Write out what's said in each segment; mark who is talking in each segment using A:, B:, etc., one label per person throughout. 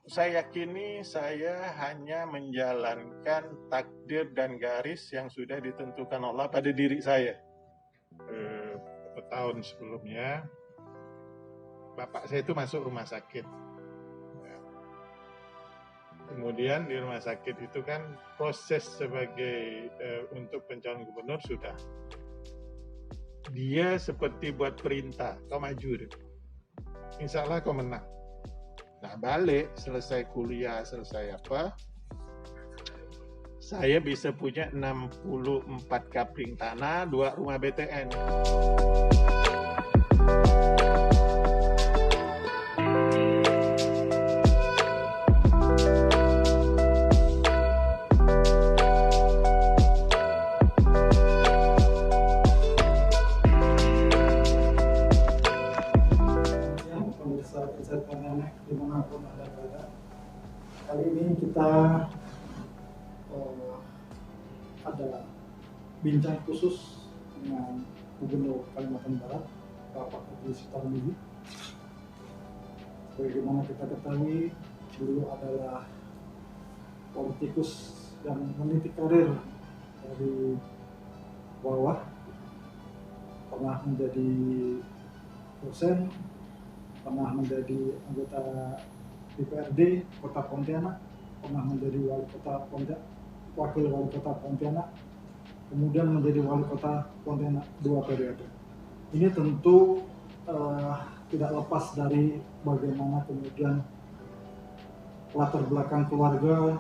A: saya yakini saya hanya menjalankan takdir dan garis yang sudah ditentukan Allah pada diri saya. Beberapa tahun sebelumnya, bapak saya itu masuk rumah sakit. Kemudian di rumah sakit itu kan proses sebagai untuk pencalonan gubernur sudah. Dia seperti buat perintah, kau maju deh. Insya Allah kau menang. Nah balik, selesai kuliah, selesai apa, saya bisa punya 64 kapling tanah, 2 rumah BTN.
B: Dimanapun Anda berada, kali ini kita ada bincang khusus dengan Gubernur Kalimantan Barat, Bapak Haji Sutarmiji. Bagaimana kita ketahui, beliau adalah politikus yang meniti karir dari bawah, pernah menjadi dosen, pernah menjadi anggota DPRD Kota Pontianak, pernah menjadi wali kota Pontianak, wakil wali kota Pontianak, kemudian menjadi wali kota Pontianak 2 periode. Ini tentu tidak lepas dari bagaimana kemudian latar belakang keluarga,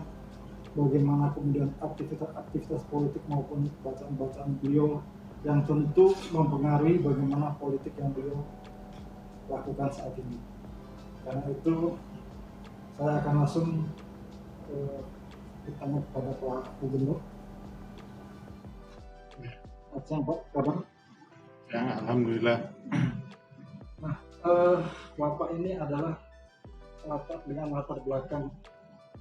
B: bagaimana kemudian aktivitas politik maupun bacaan-bacaan beliau yang tentu mempengaruhi bagaimana politik yang beliau lakukan saat ini. Karena itu saya akan langsung bertanya kepada Pak Gubernur. Pak, kabar?
A: Ya, alhamdulillah.
B: Nah, Bapak ini adalah dengan latar belakang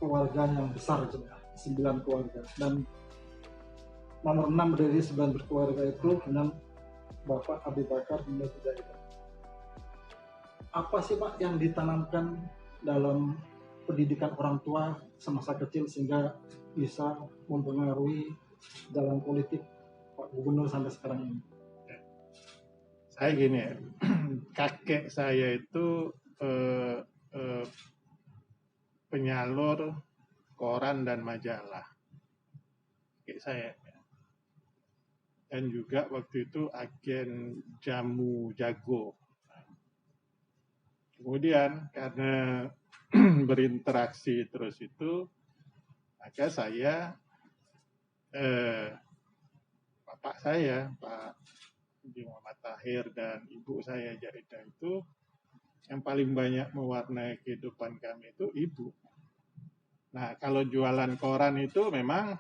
B: keluarga yang besar, 9 keluarga, dan nomor 6 dari 9 berkeluarga itu dengan Bapak Abu Bakar bin Abdullah. Apa sih Pak yang ditanamkan dalam pendidikan orang tua semasa kecil sehingga bisa mempengaruhi jalan politik Pak Gubernur sampai sekarang ini?
A: Saya gini, kakek saya itu penyalur koran dan majalah, kakek saya. Dan juga waktu itu agen jamu jago. Kemudian karena berinteraksi terus itu, maka saya, bapak saya, Pak Muhammad Tahir, dan ibu saya Jarida itu, yang paling banyak mewarnai kehidupan kami itu ibu. Nah kalau jualan koran itu memang,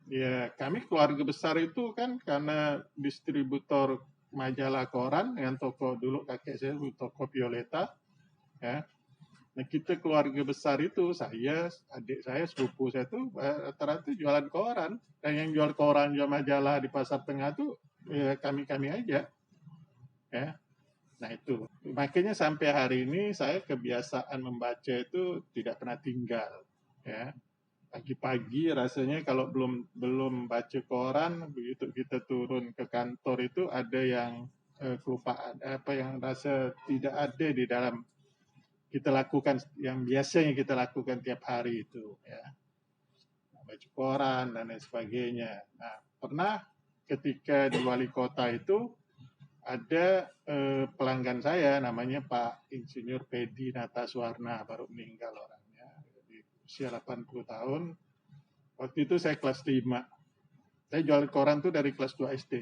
A: ya kami keluarga besar itu kan karena distributor majalah koran dengan toko, dulu kakek saya toko Violeta. Ya. Nah kita keluarga besar itu, saya, adik saya, sepupu saya itu rata-rata jualan koran, dan yang jual koran, jual majalah di pasar tengah itu ya kami aja, ya. Nah itu makanya sampai hari ini saya kebiasaan membaca itu tidak pernah tinggal, ya. Pagi-pagi rasanya kalau belum baca koran, begitu kita turun ke kantor itu ada yang kelupaan, apa yang rasa tidak ada di dalam kita lakukan, yang biasanya kita lakukan tiap hari itu, ya, baca koran dan lain sebagainya. Nah, pernah ketika di wali kota itu ada pelanggan saya namanya Pak Insinyur Pedi Nataswarna, baru meninggal orangnya di usia 80 tahun. Waktu itu saya kelas 5. Saya jual koran tuh dari kelas 2 SD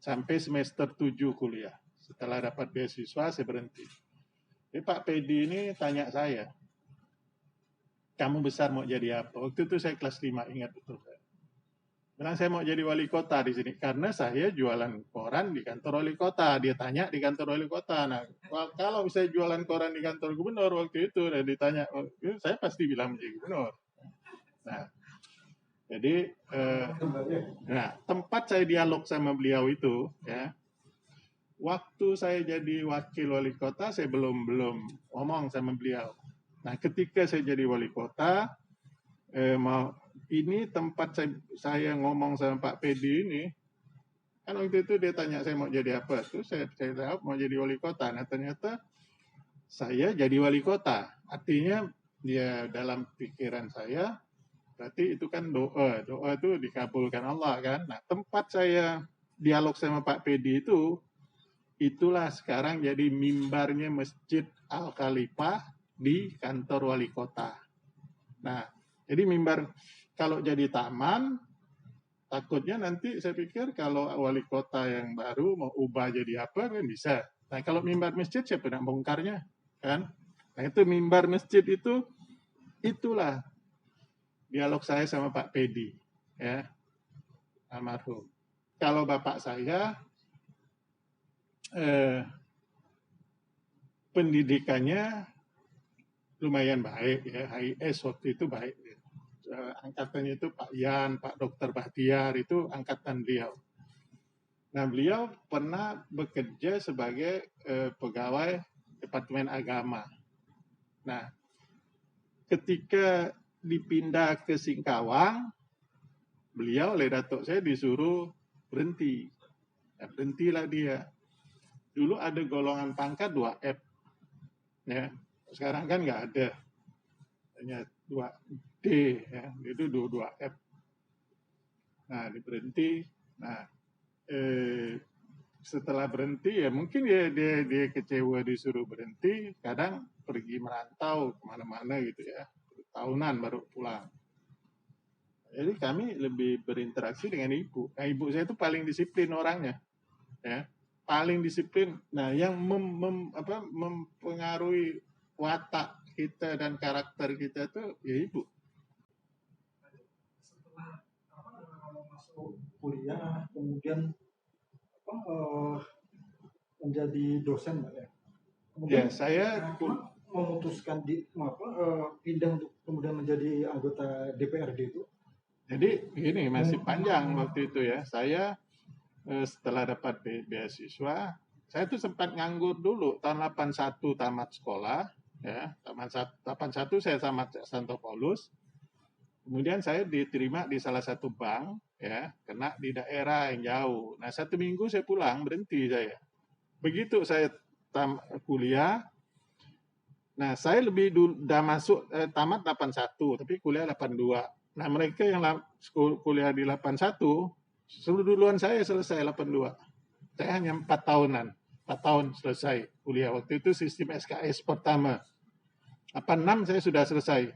A: sampai semester 7 kuliah. Setelah dapat beasiswa saya berhenti. Jadi Pak Pedi ini tanya saya, kamu besar mau jadi apa? Waktu itu saya kelas 5, ingat betul. Bilang saya mau jadi wali kota di sini karena saya jualan koran di kantor wali kota. Dia tanya di kantor wali kota. Nah, kalau saya jualan koran di kantor gubernur waktu itu, dan ditanya, saya pasti bilang menjadi gubernur. Nah, jadi, tempat saya dialog sama beliau itu, ya. Waktu saya jadi wakil wali kota, saya belum ngomong sama beliau. Nah, ketika saya jadi wali kota, ini tempat saya ngomong sama Pak Pedi ini, kan waktu itu dia tanya saya mau jadi apa, terus saya jawab mau jadi wali kota. Nah, ternyata saya jadi wali kota. Artinya dia dalam pikiran saya, berarti itu kan doa. Doa itu dikabulkan Allah kan. Nah, tempat saya dialog sama Pak Pedi itu, itulah sekarang jadi mimbarnya Masjid Al-Khalifah di kantor wali kota. Nah, jadi mimbar kalau jadi taman, takutnya nanti saya pikir kalau wali kota yang baru mau ubah jadi apa kan bisa. Nah, kalau mimbar masjid siapa nak bongkarnya? Kan? Nah, itu mimbar masjid itu, itulah dialog saya sama Pak Pedi, ya, almarhum. Kalau bapak saya pendidikannya lumayan baik, ya, HIS waktu itu baik. Angkatannya itu Pak Yan, Pak Dr. Bahtiar, itu angkatan beliau. Nah, beliau pernah bekerja sebagai pegawai Departemen Agama. Nah, ketika dipindah ke Singkawang, beliau oleh datuk saya disuruh berhenti. Ya, berhentilah dia. Dulu ada golongan pangkat 2F. Ya, sekarang kan nggak ada. Hanya 2D, ya. Itu 2F. Nah, diberhenti. Nah, setelah berhenti ya mungkin dia kecewa disuruh berhenti, kadang pergi merantau kemana-mana gitu ya, tahunan baru pulang. Jadi kami lebih berinteraksi dengan ibu. Nah, ibu saya itu paling disiplin orangnya, ya, paling disiplin. Nah, yang mempengaruhi watak kita dan karakter kita itu ya ibu.
B: Setelah masuk kuliah, kemudian menjadi dosen, Pak, ya. Kemudian
A: Ya, saya
B: memutuskan pindah untuk kemudian menjadi anggota DPRD itu.
A: Jadi ini masih panjang waktu itu ya. Saya setelah dapat beasiswa, saya tuh sempat nganggur dulu tahun 81 tamat sekolah, ya. Tamat 81 saya tamat Santo Paulus. Kemudian saya diterima di salah satu bank, ya, kena di daerah yang jauh. Nah, 1 minggu saya pulang, berhenti saya. Begitu saya kuliah, nah saya lebih dulu udah masuk tamat 81, tapi kuliah 82. Nah, mereka yang kuliah di 81, duluan saya selesai 82. Saya hanya 4 tahunan. 4 tahun selesai kuliah. Waktu itu sistem SKS pertama. 86 saya sudah selesai.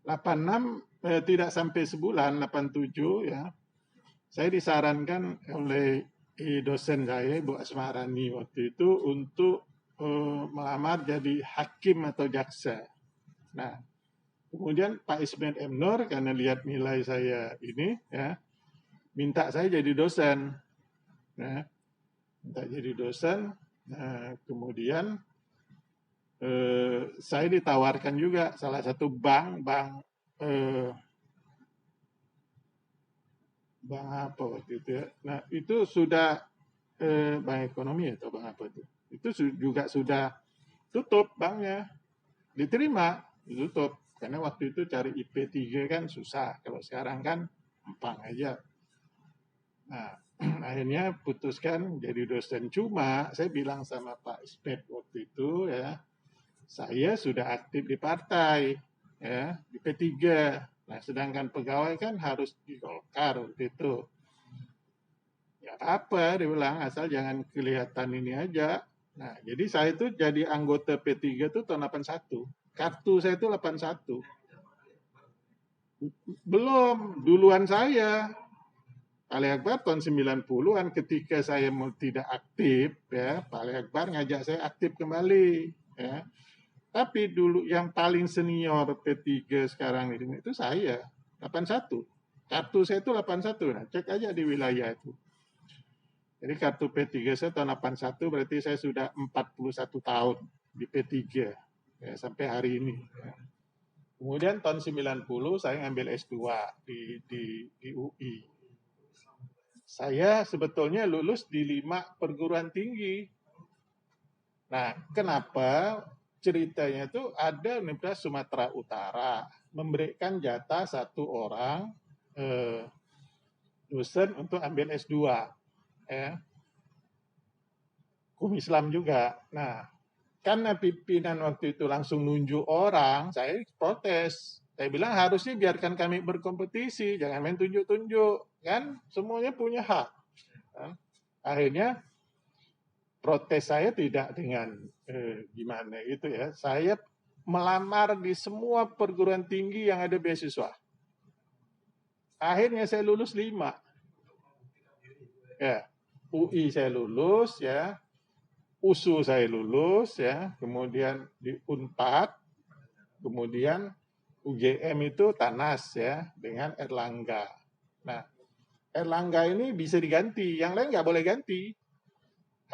A: 86 tidak sampai sebulan, 87 ya. Saya disarankan oleh dosen saya, Bu Asmarani waktu itu untuk melamar jadi hakim atau jaksa. Nah, kemudian Pak Ismet M. Nur karena lihat nilai saya ini, ya, minta saya jadi dosen. Nah, minta jadi dosen. Nah, kemudian saya ditawarkan juga salah satu bank apa waktu itu ya. Nah, itu sudah bank ekonomi atau bank apa itu? Itu juga sudah tutup banknya. Diterima, ditutup. Karena waktu itu cari IP3 kan susah. Kalau sekarang kan gampang aja. Nah, akhirnya putuskan jadi dosen. Cuma saya bilang sama Pak Ismet waktu itu ya, saya sudah aktif di partai, ya, di P3. Nah, sedangkan pegawai kan harus di Golkar waktu itu. Ya apa, dia bilang, asal jangan kelihatan ini aja. Nah, jadi saya itu jadi anggota P3 itu tahun 81. Kartu saya itu 81. Belum, duluan saya. Ali Akbar tahun 90-an ketika saya tidak aktif, ya, Pak Ali Akbar ngajak saya aktif kembali, ya. Tapi dulu yang paling senior P3 sekarang ini itu saya, 81. Kartu saya itu 81, nah, cek aja di wilayah itu. Jadi kartu P3 saya tahun 81, berarti saya sudah 41 tahun di P3, ya, sampai hari ini. Ya. Kemudian tahun 90 saya ngambil S2 di UI. Saya sebetulnya lulus di 5 perguruan tinggi. Nah, kenapa ceritanya tuh ada Universitas Sumatera Utara memberikan jatah 1 orang dosen untuk ambil S2, ya. Hukum Islam juga. Nah, karena pimpinan waktu itu langsung nunjuk orang, saya protes. Saya bilang harusnya biarkan kami berkompetisi, jangan main tunjuk-tunjuk, kan? Semuanya punya hak. Akhirnya protes saya tidak dengan gimana gitu ya. Saya melamar di semua perguruan tinggi yang ada beasiswa. Akhirnya saya lulus 5. Ya, UI saya lulus ya. USU saya lulus ya, kemudian di Unpad, kemudian UGM itu TANAS ya dengan Erlangga. Nah, Erlangga ini bisa diganti, yang lain nggak boleh ganti.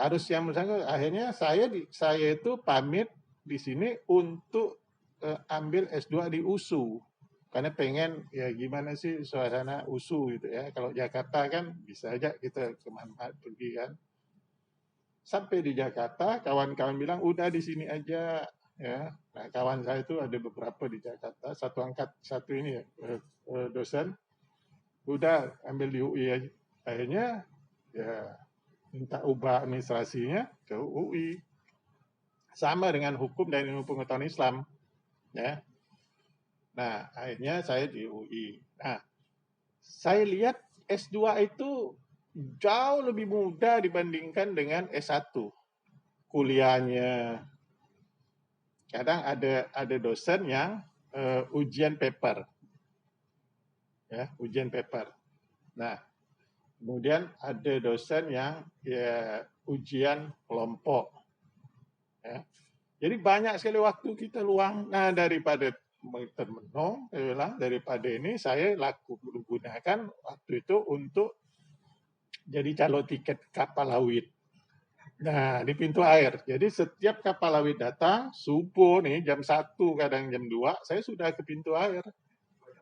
A: Harus yang bersangkutan. Akhirnya saya itu pamit di sini untuk ambil S2 di USU. Karena pengen ya gimana sih suasana USU gitu ya. Kalau Jakarta kan bisa aja kita kemana pergi kan. Sampai di Jakarta, kawan-kawan bilang udah di sini aja ya. Nah, kawan saya itu ada beberapa di Jakarta, satu ini ya, dosen, udah ambil di UI aja. Akhirnya ya minta ubah administrasinya ke UI. Sama dengan hukum dan ilmu pengetahuan Islam, ya. Nah, akhirnya saya di UI. Nah, saya lihat S2 itu jauh lebih mudah dibandingkan dengan S1 kuliahnya. Kadang ada dosen yang ujian paper. Ya, ujian paper. Nah, kemudian ada dosen yang ya ujian kelompok. Ya. Jadi banyak sekali waktu kita luang. Nah, daripada termenung, saya bilang, daripada ini saya gunakan waktu itu untuk jadi calo tiket kapal laut. Nah, di pintu air. Jadi setiap kapal laut datang, subuh nih, jam 1, kadang jam 2, saya sudah ke pintu air.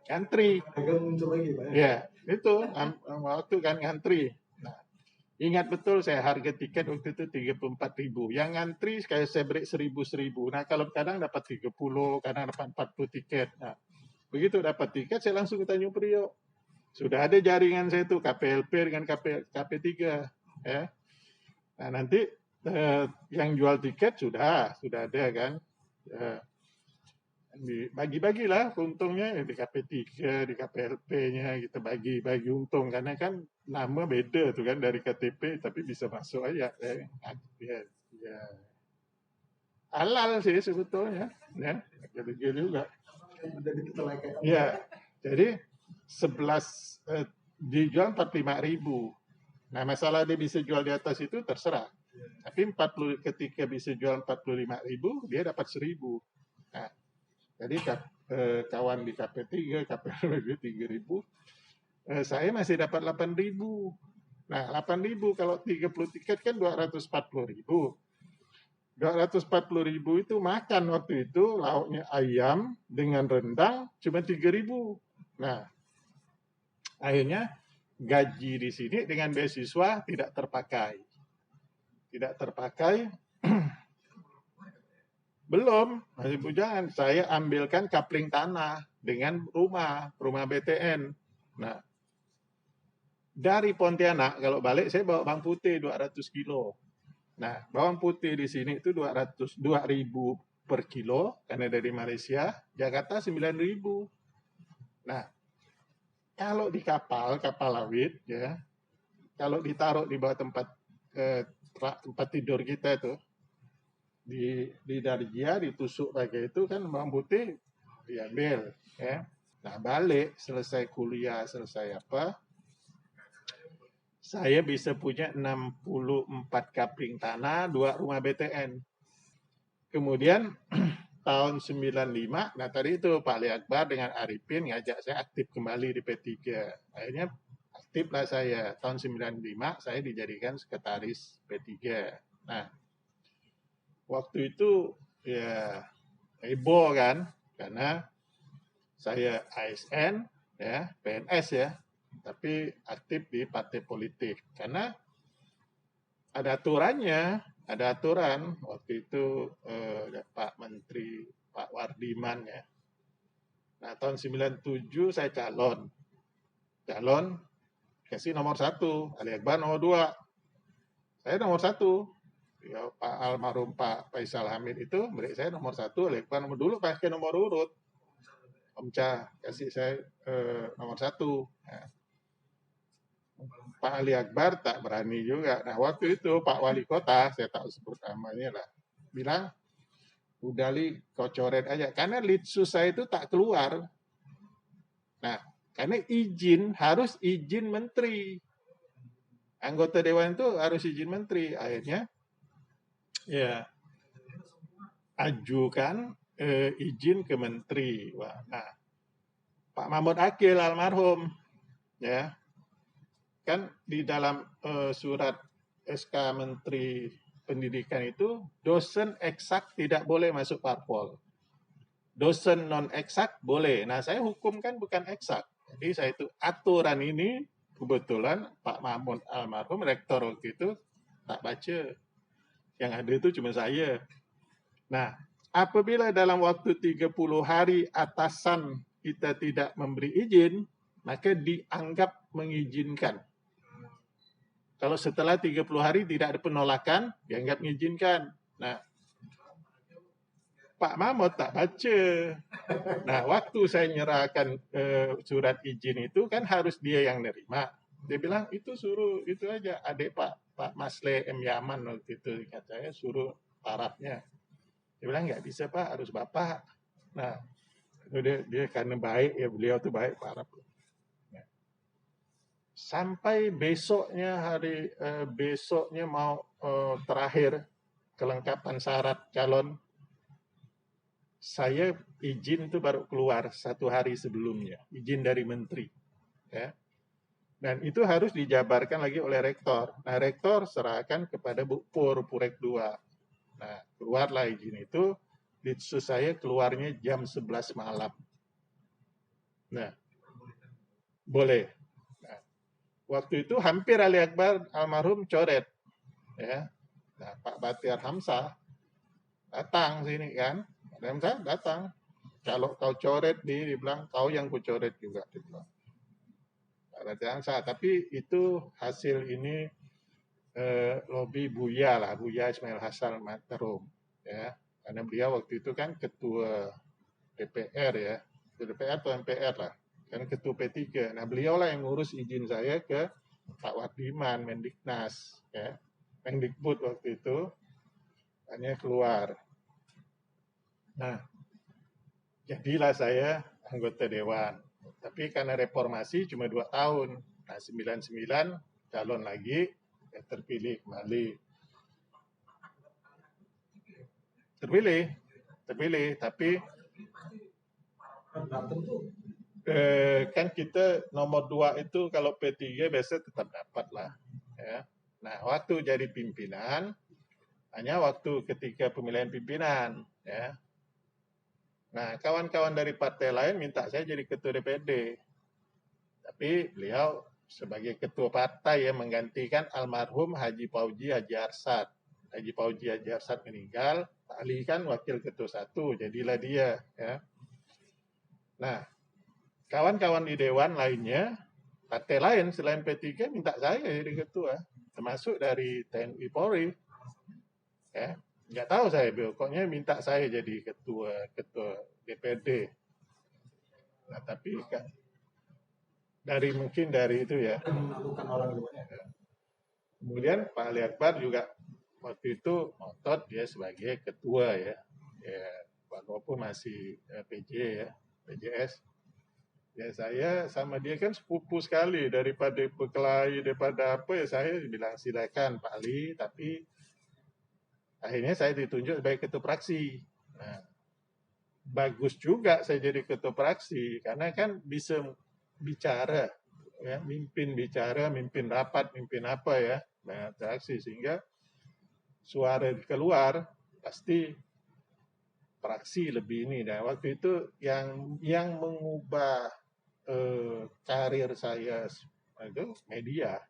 A: Ngantri.
B: Agak muncul lagi, Pak.
A: Ya, itu waktu kan ngantri. Nah, ingat betul saya harga tiket waktu itu 34.000. Yang ngantri kayak saya beri 1.000. Nah, kalau kadang dapat 30, kadang dapat 40 tiket. Nah, begitu dapat tiket, saya langsung ke Tanjung Priok. Sudah ada jaringan saya tuh KPLP dengan KP3 ya. Nah, nanti yang jual tiket sudah ada kan. Bagi-bagilah untungnya di KP3, di KPLP-nya kita bagi untung karena kan nama beda tuh kan dari KTP tapi bisa masuk aja ya. Halal sih sebetulnya ya. Gitu juga. Ya. Jadi 11 dijual 45.000. Nah, masalah dia bisa jual di atas itu terserah. Tapi 40 ketika bisa jual 45.000, dia dapat 1.000. Nah, jadi kawan di KP3, KPLP 3.000, saya masih dapat 8.000. Nah, 8.000 kalau 30 tiket kan 240.000. 240.000 itu makan waktu itu lauknya ayam dengan rendang cuma 3.000. Nah, akhirnya gaji di sini dengan beasiswa tidak terpakai. Belum, masih bujangan. Saya ambilkan kapling tanah dengan rumah BTN. Nah, dari Pontianak kalau balik saya bawa bawang putih 200 kilo. Nah, bawang putih di sini itu 2.000 per kilo karena dari Malaysia, Jakarta 9.000. Nah, kalau di kapal laut ya, kalau ditaruh di bawah tempat tidur kita itu di Darjia ditusuk pakai itu kan bawang putih diambil ya. Nah, balik selesai kuliah, selesai apa, saya bisa punya 64 kapling tanah, 2 rumah BTN. Kemudian tahun 95, nah tadi itu Pak Ali Akbar dengan Arifin ngajak saya aktif kembali di P3. Akhirnya aktiflah saya. Tahun 95 saya dijadikan sekretaris P3. Nah, waktu itu ya heboh kan, karena saya ASN, ya PNS ya, tapi aktif di partai politik. Karena ada aturannya, ada aturan waktu itu Pak Menteri Pak Wardiman ya. Nah tahun 97 saya calon kasih nomor 1, Ali Akbar nomor 2, saya nomor 1. Ya, Pak almarhum Pak Faisal Hamid itu beri saya nomor 1, Ali Akbar nomor dulu pakai nomor urut. Om Cah kasih saya nomor 1. Nah, Pak Ali Akbar tak berani juga. Nah waktu itu Pak Wali Kota, saya tak sebut namanya lah, bilang, udah Li, kau coret aja. Karena litsus saya itu tak keluar. Nah, karena harus izin menteri. Anggota dewan itu harus izin menteri. Akhirnya, ya, ajukan izin ke menteri. Wah, nah, Pak Mahmud Akil almarhum, ya, kan di dalam surat SK Menteri Pendidikan itu dosen eksak tidak boleh masuk parpol. Dosen non eksak boleh. Nah, saya hukum kan bukan eksak. Jadi saya itu aturan ini kebetulan Pak Mahmud almarhum rektor waktu itu tak baca. Yang ada itu cuma saya. Nah, apabila dalam waktu 30 hari atasan kita tidak memberi izin, maka dianggap mengizinkan. Kalau setelah 30 hari tidak ada penolakan, dianggap mengizinkan. Nah, Pak Mahmud tak baca. Nah, waktu saya nyerahkan surat izin itu kan harus dia yang nerima. Dia bilang, itu suruh, itu aja. Adik Pak Masle M. Yaman waktu itu, kata saya, suruh parapnya. Dia bilang, nggak bisa Pak, harus Bapak. Nah, dia karena baik, ya beliau tuh baik, parap. Sampai besoknya mau terakhir kelengkapan syarat calon, saya izin itu baru keluar 1 hari sebelumnya, izin dari menteri, ya. Dan itu harus dijabarkan lagi oleh rektor. Nah, rektor serahkan kepada Bu Purek 2. Nah, keluarlah izin itu, litsus saya keluarnya jam 11 malam. Nah, boleh. Waktu itu hampir Ali Akbar almarhum coret, ya. Nah, Pak Batiar Hamzah datang sini kan, Hamzah datang. Kalau kau coret dia bilang kau yang ku coret juga, dia bilang. Pak Batiar Hamzah, tapi itu hasil ini lobby Buya Ismail Hasan Matarum, ya. Karena beliau waktu itu kan ketua DPR ya, DPR atau MPR lah, kan ketua P3. Nah, beliau lah yang ngurus izin saya ke Pak Wardiman, Mendiknas, ya, Mendikbud waktu itu, hanya keluar. Nah, jadilah saya anggota dewan. Tapi karena reformasi cuma 2 tahun. Nah, 99 calon lagi, ya terpilih kembali. Terpilih, tapi kan kita nomor 2 itu kalau P3 biasa tetap dapat lah, ya. Nah, waktu jadi pimpinan hanya waktu ketika pemilihan pimpinan, ya. Nah, kawan-kawan dari partai lain minta saya jadi ketua DPD, tapi beliau sebagai ketua partai yang menggantikan almarhum Haji Pauji Haji Arsad. Haji Pauji Haji Arsad meninggal, Pak Ali kan wakil ketua 1, jadilah dia, ya. Nah, kawan-kawan di dewan lainnya, partai lain selain P3 minta saya jadi ketua, termasuk dari TNI Polri, ya. Nggak tahu saya, pokoknya minta saya jadi ketua DPD. Nah, tapi kan mungkin dari itu ya. Kemudian Pak Ali Akbar juga waktu itu ngotot dia sebagai ketua ya, walaupun masih PJ ya, PJS. Ya saya sama dia kan sepupu sekali, daripada berkelahi, daripada apa ya, saya bilang silakan Pak Ali, tapi akhirnya saya ditunjuk sebagai ketua fraksi. Nah, bagus juga saya jadi ketua fraksi karena kan bisa bicara, ya, mimpin rapat, mimpin apa ya, banyak fraksi, sehingga suara keluar pasti fraksi lebih ini. Dan waktu itu yang mengubah karir saya itu media.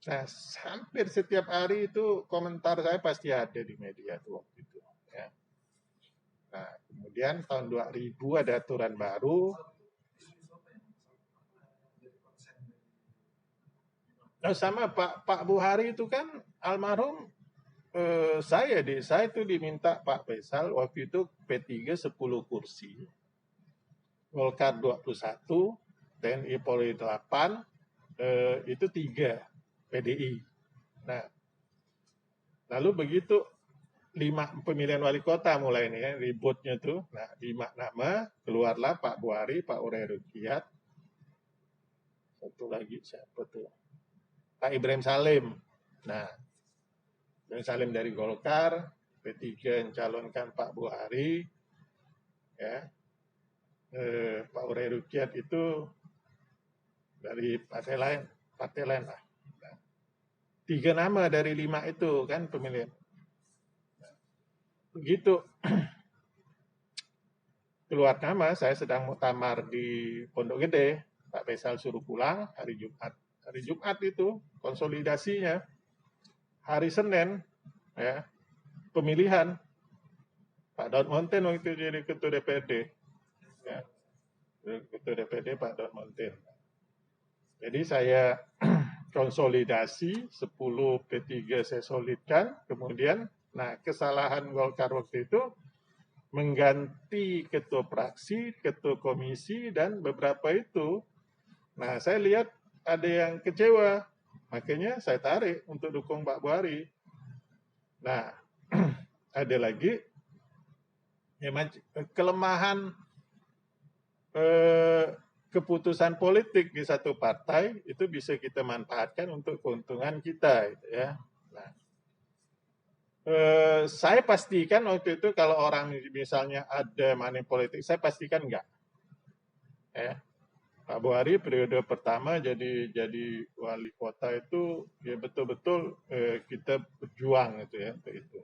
A: Nah, hampir setiap hari itu komentar saya pasti ada di media tuh waktu itu. Ya. Nah, kemudian tahun 2000 ada aturan baru. Nah, sama Pak Buhari itu kan almarhum, saya itu diminta Pak Faisal waktu itu P3 10 kursi, Golkar 21, TNI Polri 8, itu 3 PDI. Nah, lalu begitu 5 pemilihan wali kota mulai ini ya, ributnya tuh. Nah, 5 nama, keluarlah Pak Buhari, Pak Urey Rukiat, satu lagi siapa tuh? Pak Ibrahim Salim. Nah, Ibrahim Salim dari Golkar, P3 mencalonkan Pak Buhari, ya. Pak Urey Rukiat itu dari partai lain lah. Nah, 3 nama dari 5 itu kan pemilihan. Begitu keluar nama, saya sedang muktamar di Pondok Gede, Pak Faisal suruh pulang hari Jumat. Hari Jumat itu konsolidasinya, hari Senin ya pemilihan Pak Daud Monten waktu itu jadi ketua DPD, ya, ketua DPD Pak Daud Monten. Jadi saya konsolidasi 10 P3 saya solidkan, kemudian nah kesalahan Golkar waktu itu mengganti ketua fraksi, ketua komisi, dan beberapa itu. Nah, saya lihat ada yang kecewa, makanya saya tarik untuk dukung Pak Buhari. Nah, ada lagi kelemahan keputusan politik di satu partai itu bisa kita manfaatkan untuk keuntungan kita, gitu ya. Nah, saya pastikan waktu itu kalau orang misalnya ada money politik, saya pastikan enggak. Ya. Pak Buhari periode pertama jadi wali kota itu ya betul-betul kita berjuang gitu ya untuk itu.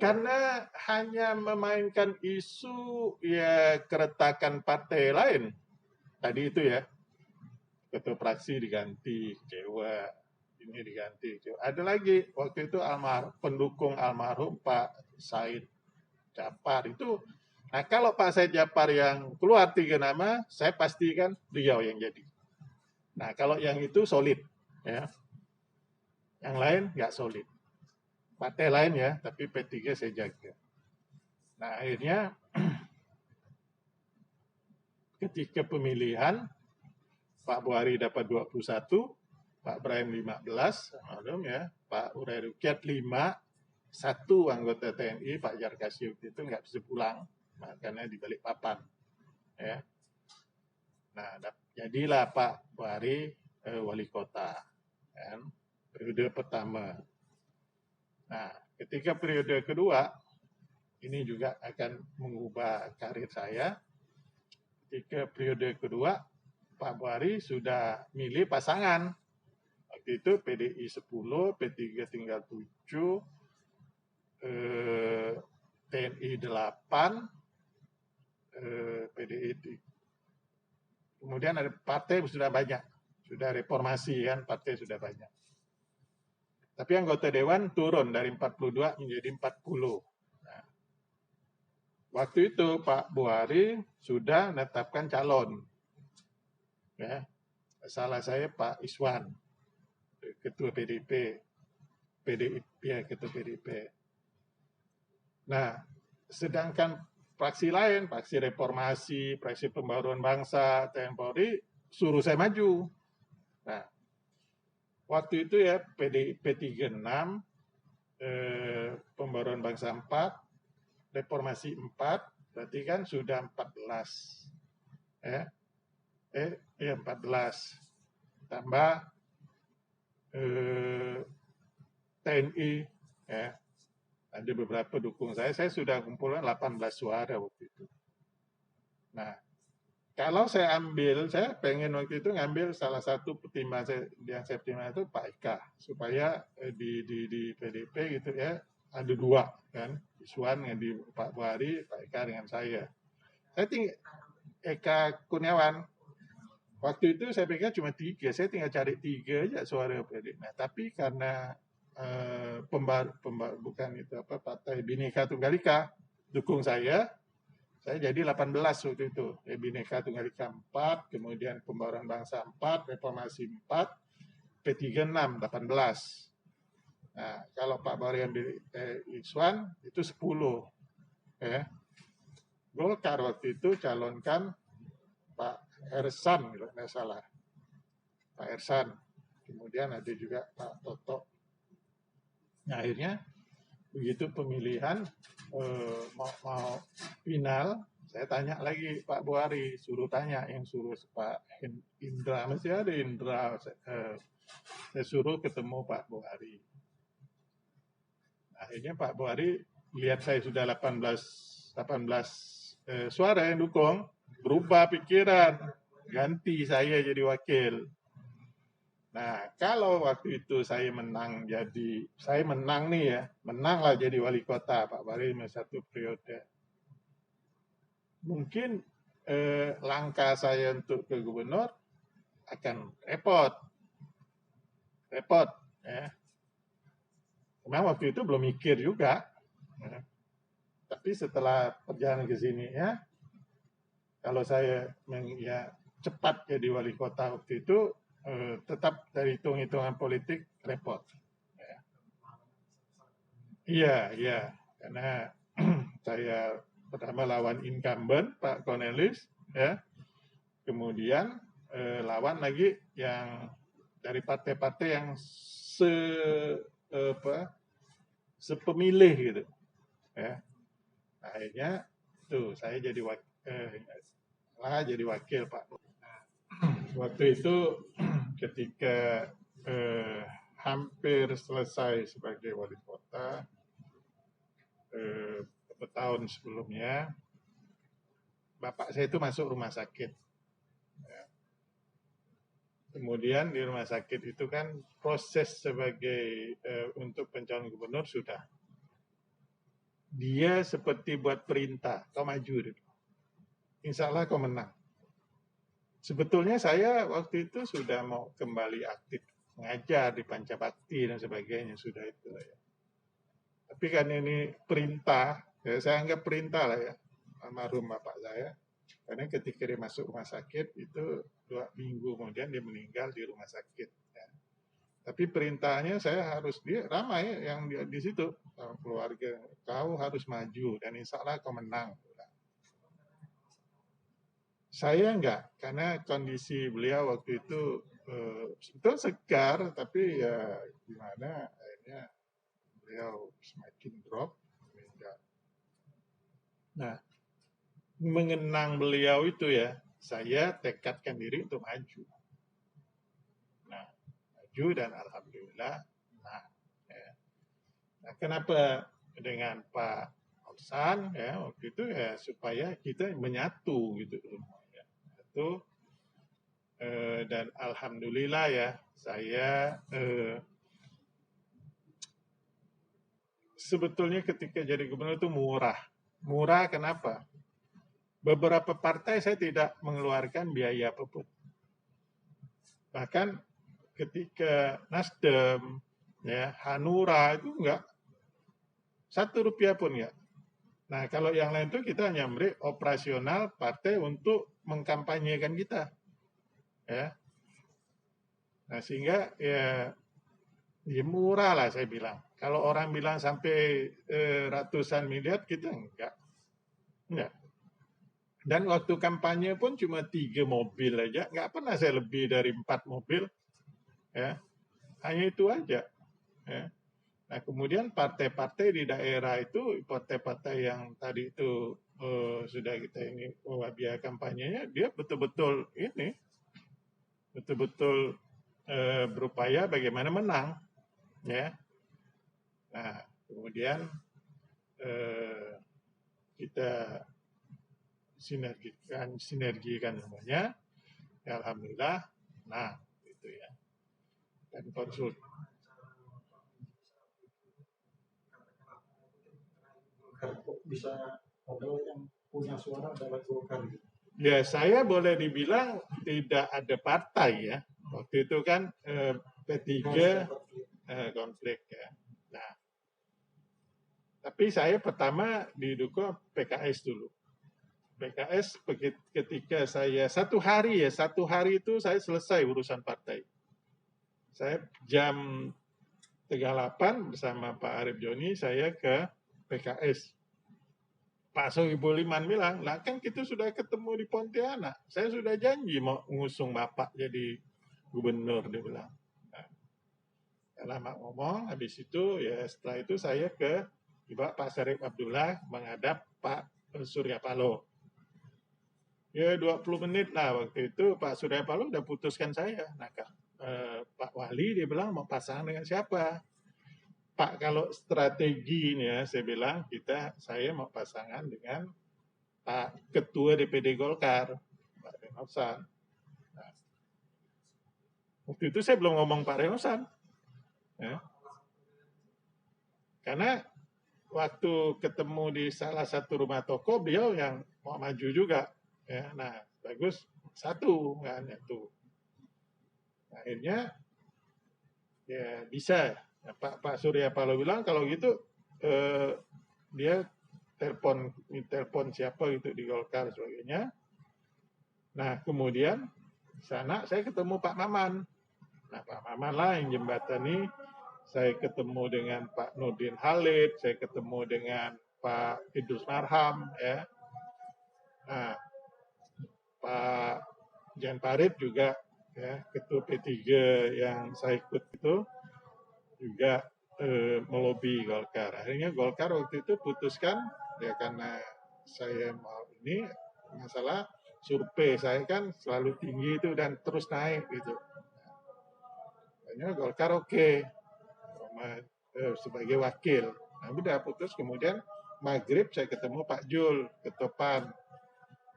A: Karena hanya memainkan isu ya keretakan partai lain. Tadi itu ya, ketua fraksi diganti, kecewa, ini diganti. Kecewa. Ada lagi, waktu itu pendukung almarhum Pak Said Japar itu. Nah, kalau Pak Said Japar yang keluar 3 nama, saya pastikan beliau yang jadi. Nah, kalau yang itu solid, ya. Yang lain nggak solid. Partai lain ya, tapi P3 saya jaga. Nah, akhirnya ketika pemilihan, Pak Buhari dapat 21, Pak Ibrahim 15, maklum ya, Pak Urey Rukiat 5, 1 anggota TNI, Pak Jarkasi itu nggak bisa pulang, makanya di balik papan. Ya. Nah, jadilah Pak Buhari wali kota, kan? Periode pertama. Nah, ketika periode kedua, ini juga akan mengubah karir saya. Ketika periode kedua, Pak Buhari sudah milih pasangan. Waktu itu PDI 10, P3 tinggal 7, TNI 8, PDI 3. Kemudian ada partai sudah banyak, sudah reformasi kan, partai sudah banyak. Tapi anggota dewan turun dari 42 menjadi 40. Nah, waktu itu Pak Buhari sudah menetapkan calon. Ya, salah saya Pak Iswan, ketua PDIP, ya ketua PDIP. Nah, sedangkan fraksi lain, fraksi reformasi, fraksi pembaruan bangsa, TNI Polri, suruh saya maju. Nah, waktu itu ya PDIP 36, pembaruan bangsa 4, reformasi 4, berarti kan sudah 14. Ya. 14. Tambah TNI, ya. Ada beberapa dukung saya sudah kumpulkan 18 suara waktu itu. Nah, kalau saya pengen waktu itu ngambil salah satu pertimbangan yang saya pertimbangkan itu Pak Eka, supaya di PDIP gitu ya, ada 2 kan, Iswan yang di Pak Buhari, Pak Eka dengan saya. Saya tinggal Eka Kurniawan. Waktu itu saya pikir cuma 3, saya tinggal cari 3 aja suara PD. Nah, tapi karena bukan itu apa, Partai Bhinneka Tunggal Ika dukung saya jadi 18 waktu itu. Bhinneka Tunggal Ika 4, kemudian Pembaruan Bangsa 4, Reformasi 4, P3 6, 18. Nah, kalau Pak Bahri ambil Iswan itu 10. Ya. Golkar waktu itu calonkan Pak Ersan, kalau nggak salah. Pak Ersan. Kemudian ada juga Pak Toto. Nah, akhirnya begitu pemilihan mau final, saya tanya lagi Pak Buhari, suruh tanya, yang suruh Pak Indra, masih ada Indra, saya suruh ketemu Pak Buhari. Akhirnya Pak Buhari lihat saya sudah 18 suara yang dukung, berubah pikiran, ganti saya jadi wakil. Nah, kalau waktu itu saya menang nih ya, menanglah jadi wali kota Pak Buhari 1 periode. Mungkin langkah saya untuk ke gubernur akan repot ya. Memang waktu itu belum mikir juga, ya. Tapi setelah perjalanan ke sini ya, kalau saya ya cepat jadi wali kota waktu itu, tetap dari hitung-hitungan politik repot. Iya, karena saya pertama lawan incumbent Pak Cornelis, ya, kemudian lawan lagi yang dari partai-partai yang sepemilih gitu, ya. Akhirnya tuh saya jadi wakil Pak. Waktu itu ketika hampir selesai sebagai wali kota, beberapa tahun sebelumnya, bapak saya itu masuk rumah sakit. Ya. Kemudian di rumah sakit itu kan proses sebagai untuk pencalonan gubernur sudah. Dia seperti buat perintah, kau maju dulu. Insya Allah kau menang. Sebetulnya saya waktu itu sudah mau kembali aktif mengajar di Pancabakti dan sebagainya, sudah itu ya. Tapi kan ini perintah, ya saya anggap perintah lah ya, almarhum bapak saya. Karena ketika dia masuk rumah sakit itu 2 minggu kemudian dia meninggal di rumah sakit. Ya. Tapi perintahnya saya harus, dia ramai yang di situ, keluarga, kau harus maju dan insya Allah kau menang. Saya enggak, karena kondisi beliau waktu itu segar, tapi ya gimana akhirnya beliau semakin drop. Nah, mengenang beliau itu ya, saya tekadkan diri untuk maju. Nah, maju dan alhamdulillah. Nah, kenapa dengan Pak Oksan ya waktu itu ya supaya kita menyatu gitu loh. Itu dan alhamdulillah ya saya sebetulnya ketika jadi gubernur itu murah kenapa? Beberapa partai saya tidak mengeluarkan biaya apapun, bahkan ketika Nasdem ya Hanura itu enggak Rp1 pun enggak. Nah, kalau yang lain itu kita hanya memberi operasional partai untuk mengkampanyekan kita. Ya. Nah, sehingga ya murah lah saya bilang. Kalau orang bilang sampai ratusan miliar, kita enggak. Dan waktu kampanye pun cuma 3 mobil aja, enggak pernah saya lebih dari 4 mobil. Ya. Hanya itu aja. Ya. Nah, kemudian partai-partai di daerah itu, partai-partai yang tadi itu sudah kita ini biaya kampanyenya, dia betul-betul berupaya bagaimana menang, ya. Nah, kemudian kita sinergikan semuanya, ya, alhamdulillah. Nah, itu ya. Dan konsul.
B: Kok bisa padahal yang punya suara adalah Golkar gitu.
A: Ya, saya boleh dibilang tidak ada partai ya. Waktu itu kan P3 konflik ya. Nah, tapi saya pertama didukung PKS dulu. PKS ketika saya satu hari itu saya selesai urusan partai. Saya jam 38 bersama Pak Arief Joni saya ke PKS. Pak Sohibul Iman bilang, lah kan kita sudah ketemu di Pontianak. Saya sudah janji mau ngusung Bapak jadi gubernur, dia bilang. Nah, lama ngomong, habis itu ya setelah itu saya ke Pak Syarif Abdullah menghadap Pak Surya Paloh. Ya 20 menit lah waktu itu Pak Surya Paloh udah putuskan saya. Nah, Pak Wali dia bilang mau pasangan dengan siapa? Pak kalau strategi nih ya saya bilang saya mau pasangan dengan Pak Ketua DPD Golkar, Pak Renosan. Nah, waktu itu saya belum ngomong Pak Renosan. Ya. Karena waktu ketemu di salah satu rumah toko, beliau yang mau maju juga. Ya, nah, bagus satu kan itu. Akhirnya ya bisa. Ya, Pak Surya Paloh bilang kalau gitu dia telepon siapa gitu di Golkar sebagainya. Nah kemudian sana saya ketemu Pak Maman. Nah Pak Maman lah yang jembatani. Saya ketemu dengan Pak Nurdin Halid, saya ketemu dengan Pak Idrus Marham, ya. Nah, Pak Jan Farid juga, ya, ketua P3 yang saya ikut itu juga melobi Golkar. Akhirnya Golkar waktu itu putuskan, ya karena saya mau ini masalah survei saya kan selalu tinggi itu dan terus naik gitu. Akhirnya Golkar oke. Sebagai wakil. Nah, udah putus kemudian maghrib saya ketemu Pak Jul ketua PAN.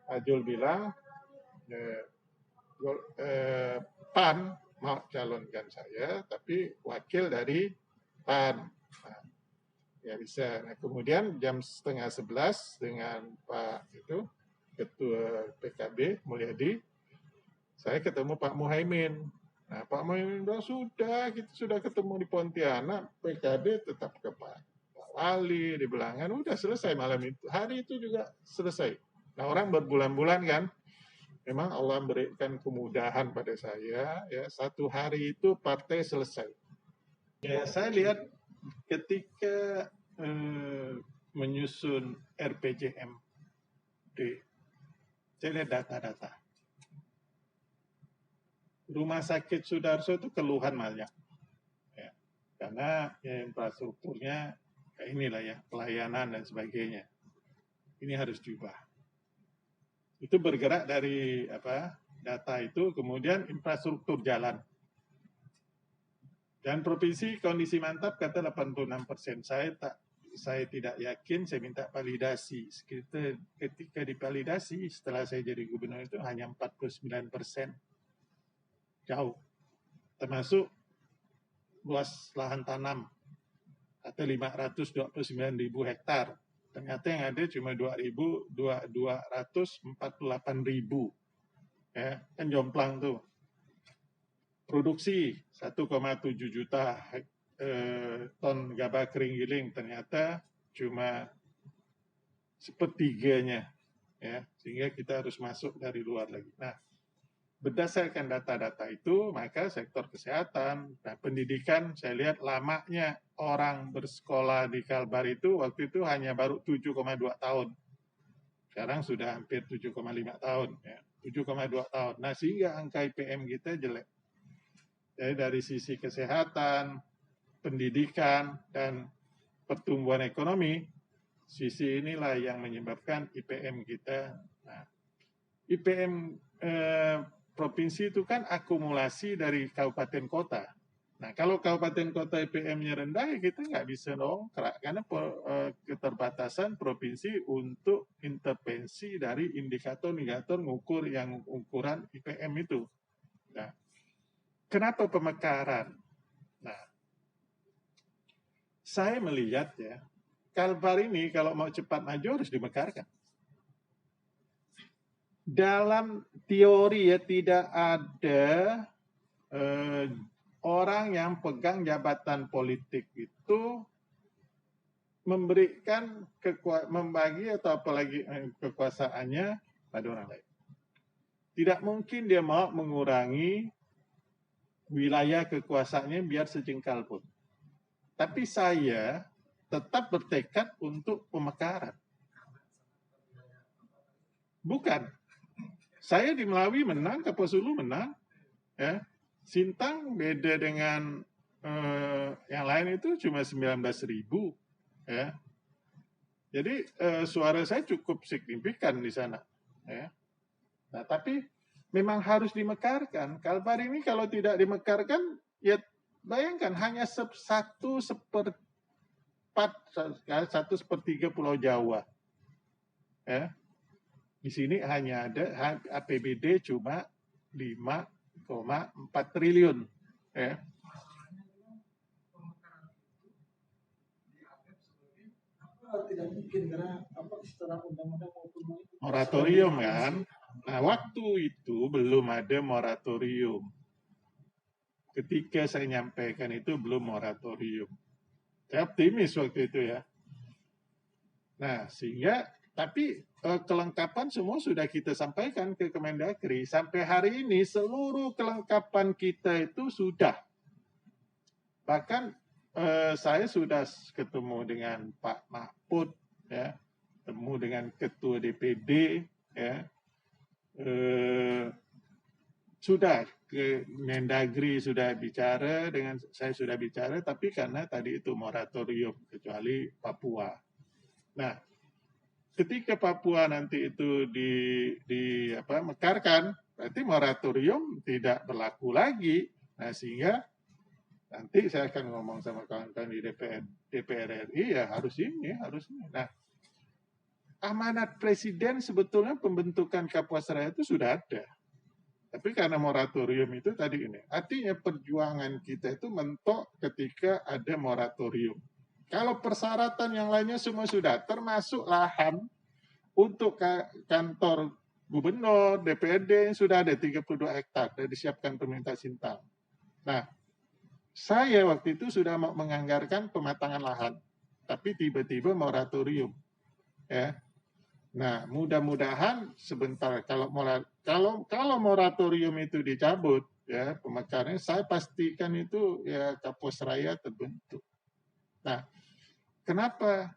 A: Pak Jul bilang PAN mau calonkan saya tapi wakil dari PAN. Nah, ya bisa. Nah, kemudian jam 10:30 dengan Pak itu ketua PKB Mulyadi saya ketemu Pak Muhaimin. Nah, Pak Muhaimin bilang sudah, kita sudah ketemu di Pontianak, PKB tetap ke Pak Wali, di Belangan, udah selesai malam itu. Hari itu juga selesai. Nah, orang berbulan-bulan kan, memang Allah berikan kemudahan pada saya, ya satu hari itu partai selesai. Ya, saya lihat ketika menyusun RPJMD, saya lihat data-data. Rumah sakit Sudarso itu keluhan banyak. Ya, karena ya, infrastrukturnya kayak inilah ya, pelayanan dan sebagainya. Ini harus diubah. Itu bergerak dari data itu, kemudian infrastruktur jalan. Dan provinsi kondisi mantap kata 86%. Saya tidak yakin, saya minta validasi. Ketika divalidasi, setelah saya jadi gubernur itu hanya 49%. Jauh, termasuk luas lahan tanam atau 529.000 hektar. Ternyata yang ada cuma 248.000, ya, kan jomplang tuh. Produksi 1,7 juta ton gabah kering giling, ternyata cuma sepertiganya, ya, sehingga kita harus masuk dari luar lagi. Nah, berdasarkan data-data itu, maka sektor kesehatan dan pendidikan, saya lihat lamanya orang bersekolah di Kalbar itu waktu itu hanya baru 7,2 tahun. Sekarang sudah hampir 7,5 tahun. Ya. 7,2 tahun. Nah, sehingga angka IPM kita jelek. Jadi dari sisi kesehatan, pendidikan, dan pertumbuhan ekonomi, sisi inilah yang menyebabkan IPM kita. Nah, IPM provinsi itu kan akumulasi dari kabupaten kota. Nah, kalau kabupaten kota IPM-nya rendah, ya kita nggak bisa dongkrak. Karena keterbatasan provinsi untuk intervensi dari indikator-indikator ngukur yang ukuran IPM itu. Nah, kenapa pemekaran? Nah, saya melihat ya, Kalbar ini kalau mau cepat maju harus dimekarkan. dalam teori ya tidak ada orang yang pegang jabatan politik itu memberikan membagi atau apalagi kekuasaannya pada orang lain. Tidak mungkin dia mau mengurangi wilayah kekuasaannya biar sejengkal pun. Tapi saya tetap bertekad untuk pemekaran. Bukan. Saya di Melawi menang, Kapuasulu menang. Ya. Sintang beda dengan yang lain itu cuma 19.000. Ya. Jadi suara saya cukup signifikan di sana. Ya. Nah, tapi memang harus dimekarkan. Kalbar ini kalau tidak dimekarkan, ya bayangkan hanya 1/4, 1/3 Pulau Jawa. Ya. Di sini hanya ada APBD cuma 5,4 triliun. Ya.
B: Tidak mungkin karena secara undang-undang maupun
A: moratorium kan. Nah, waktu itu belum ada moratorium. Ketika saya nyampaikan itu belum moratorium. Saya optimis waktu itu ya. Nah, sehingga tapi kelengkapan semua sudah kita sampaikan ke Kemendagri. Sampai hari ini seluruh kelengkapan kita itu sudah. Bahkan saya sudah ketemu dengan Pak Mahfud, ya, ketemu dengan Ketua DPD, ya, sudah ke Mendagri sudah bicara dengan saya sudah bicara, tapi karena tadi itu moratorium kecuali Papua. Nah, ketika Papua nanti itu mekarkan, berarti moratorium tidak berlaku lagi. Nah, sehingga nanti saya akan ngomong sama kawan-kawan di DPR RI, ya harus ini. Nah, amanat Presiden sebetulnya pembentukan Kapolsek itu sudah ada. Tapi karena moratorium itu tadi ini, artinya perjuangan kita itu mentok ketika ada moratorium. Kalau persyaratan yang lainnya semua sudah, termasuk lahan untuk kantor gubernur, DPRD sudah ada 32 hektar, sudah disiapkan pemerintah Sintang. Nah, saya waktu itu sudah mau menganggarkan pematangan lahan, tapi tiba-tiba moratorium. Ya. Nah, mudah-mudahan sebentar kalau moratorium itu dicabut, ya pemekarannya saya pastikan itu ya Kapolsek terbentuk. Nah, kenapa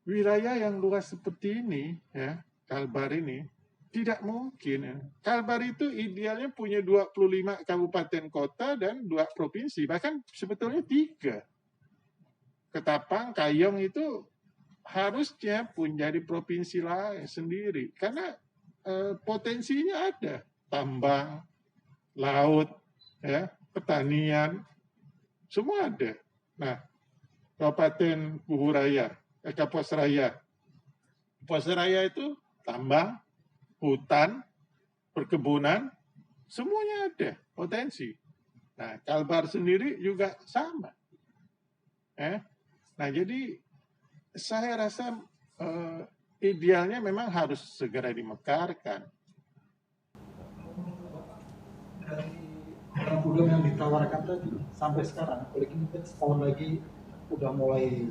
A: wilayah yang luas seperti ini, ya Kalbar ini tidak mungkin. Ya. Kalbar itu idealnya punya 25 kabupaten kota dan 2 provinsi, bahkan sebetulnya 3. Ketapang, Kayong itu harusnya pun jadi provinsi lain sendiri, karena potensinya ada, tambang, laut, ya, pertanian, semua ada. Nah, Kabupaten Kuburaya, Kapuasraya itu tambang, hutan, perkebunan, semuanya ada potensi. Nah, Kalbar sendiri juga sama. Nah, jadi saya rasa idealnya memang harus segera dimekarkan.
B: Dari program yang ditawarkan tadi sampai sekarang, apalagi ini kan setahun lagi udah mulai